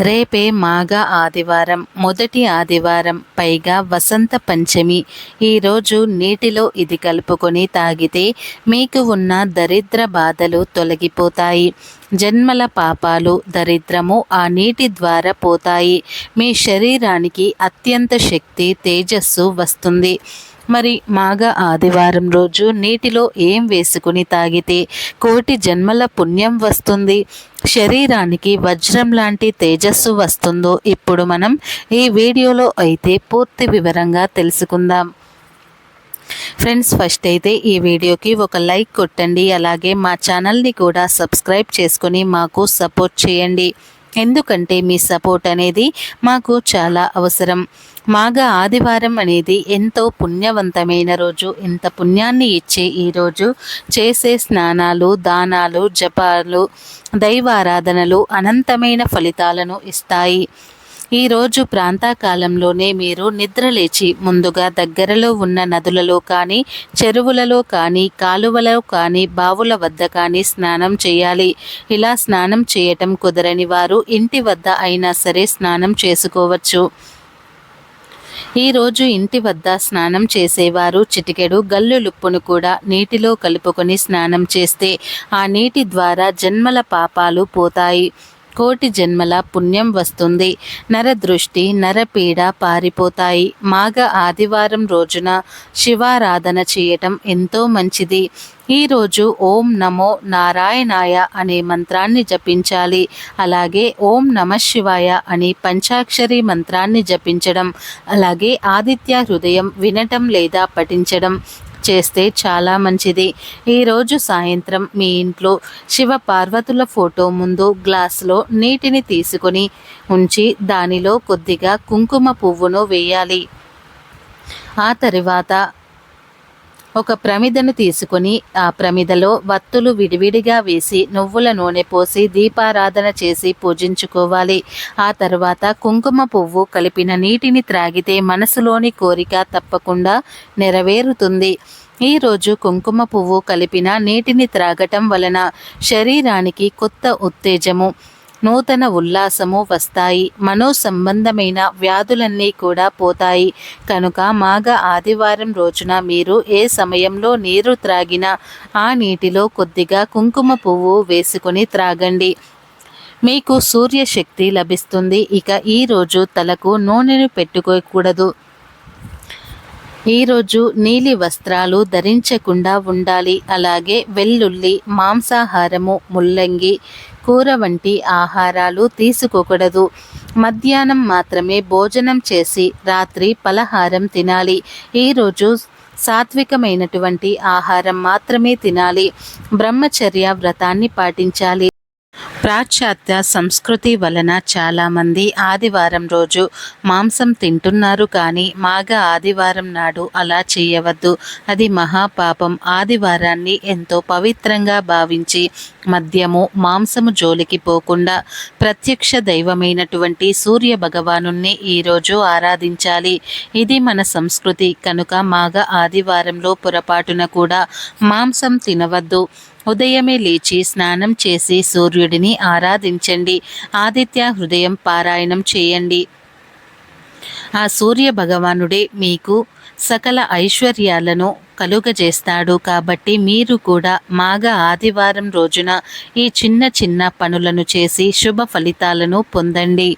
రేపే మాఘ ఆదివారం, మొదటి ఆదివారం, పైగా వసంత పంచమి. ఈరోజు నీటిలో ఇది కలుపుకొని తాగితే మీకు ఉన్న దరిద్ర బాధలు తొలగిపోతాయి. జన్మల పాపాలు, దరిద్రము ఆ నీటి ద్వారా పోతాయి. మీ శరీరానికి అత్యంత శక్తి, తేజస్సు వస్తుంది. మరి మాఘ ఆదివారం రోజు నీటిలో ఏం వేసుకుని తాగితే కోటి జన్మల పుణ్యం వస్తుంది, శరీరానికి వజ్రం లాంటి తేజస్సు వస్తుందో ఇప్పుడు మనం ఈ వీడియోలో అయితే పూర్తి వివరంగా తెలుసుకుందాం. ఫ్రెండ్స్, ఫస్ట్ అయితే ఈ వీడియోకి ఒక లైక్ కొట్టండి. అలాగే మా ఛానల్ని కూడా సబ్స్క్రైబ్ చేసుకుని మాకు సపోర్ట్ చేయండి. ఎందుకంటే మీ సపోర్ట్ అనేది మాకు చాలా అవసరం. మాఘ ఆదివారం అనేది ఎంతో పుణ్యవంతమైన రోజు. ఇంత పుణ్యాన్ని ఇచ్చే ఈరోజు చేసే స్నానాలు, దానాలు, జపాలు, దైవారాధనలు అనంతమైన ఫలితాలను ఇస్తాయి. ఈరోజు ప్రాంతకాలంలోనే మీరు నిద్రలేచి ముందుగా దగ్గరలో ఉన్న నదులలో కానీ, చెరువులలో కానీ, కాలువలో కానీ, బావుల వద్ద కానీ స్నానం చేయాలి. ఇలా స్నానం చేయటం కుదరని వారు ఇంటి వద్ద అయినా సరే స్నానం చేసుకోవచ్చు. ఈరోజు ఇంటి వద్ద స్నానం చేసేవారు చిటికెడు గల్లులుప్పును కూడా నీటిలో కలుపుకొని స్నానం చేస్తే ఆ నీటి ద్వారా జన్మల పాపాలు పోతాయి, కోటి జన్మల పుణ్యం వస్తుంది, నరదృష్టి, నరపీడ పారిపోతాయి. మాఘ ఆదివారం రోజున శివారాధన చేయటం ఎంతో మంచిది. ఈరోజు ఓం నమో నారాయణాయ అనే మంత్రాన్ని జపించాలి. అలాగే ఓం నమఃశివాయ అని పంచాక్షరి మంత్రాన్ని జపించడం, అలాగే ఆదిత్య హృదయం వినటం లేదా పఠించడం చేస్తే చాలా మంచిది. ఈరోజు సాయంత్రం మీ ఇంట్లో శివ పార్వతుల ఫోటో ముందు గ్లాసులో నీటిని తీసుకొని ఉంచి దానిలో కొద్దిగా కుంకుమ పువ్వును వేయాలి. ఆ తరువాత ఒక ప్రమిదను తీసుకొని ఆ ప్రమిదలో వత్తులు విడివిడిగా వేసి నువ్వుల నూనె పోసి దీపారాధన చేసి పూజించుకోవాలి. ఆ తర్వాత కుంకుమ పువ్వు కలిపిన నీటిని త్రాగితే మనసులోని కోరిక తప్పకుండా నెరవేరుతుంది. ఈరోజు కుంకుమ పువ్వు కలిపిన నీటిని త్రాగటం వలన శరీరానికి కొత్త ఉత్తేజము, నూతన ఉల్లాసము వస్తాయి. మనో సంబంధమైన వ్యాధులన్నీ కూడా పోతాయి. కనుక మాఘ ఆదివారం రోజున మీరు ఏ సమయంలో నీరు త్రాగినా ఆ నీటిలో కొద్దిగా కుంకుమ పువ్వు వేసుకొని త్రాగండి. మీకు సూర్యశక్తి లభిస్తుంది. ఇక ఈరోజు తలకు నూనెను పెట్టుకోకూడదు. ఈరోజు నీలి వస్త్రాలు ధరించకుండా ఉండాలి. అలాగే వెల్లుల్లి, మాంసాహారము, ముల్లంగి, కూర వంటి ఆహారాలు తీసుకోకూడదు. మధ్యాహ్నం మాత్రమే భోజనం చేసి రాత్రి పలహారం తినాలి. ఈరోజు సాత్వికమైనటువంటి ఆహారం మాత్రమే తినాలి. బ్రహ్మచర్య వ్రతాన్ని పాటించాలి. పాశ్చాత్య సంస్కృతి వలన చాలామంది ఆదివారం రోజు మాంసం తింటున్నారు. కానీ మాఘ ఆదివారం నాడు అలా చేయవద్దు. అది మహాపాపం. ఆదివారాన్ని ఎంతో పవిత్రంగా భావించి మద్యము, మాంసము జోలికి పోకుండా ప్రత్యక్ష దైవమైనటువంటి సూర్య భగవానుణ్ణి ఈరోజు ఆరాధించాలి. ఇది మన సంస్కృతి. కనుక మాఘ ఆదివారంలో పొరపాటున కూడా మాంసం తినవద్దు. ఉదయమే లేచి స్నానం చేసి సూర్యుడిని ఆరాధించండి. ఆదిత్య హృదయం పారాయణం చేయండి. ఆ సూర్య భగవానుడే మీకు సకల ఐశ్వర్యాలను కలుగజేస్తాడు. కాబట్టి మీరు కూడా మాఘ ఆదివారం రోజున ఈ చిన్న చిన్న పనులను చేసి శుభ ఫలితాలను పొందండి.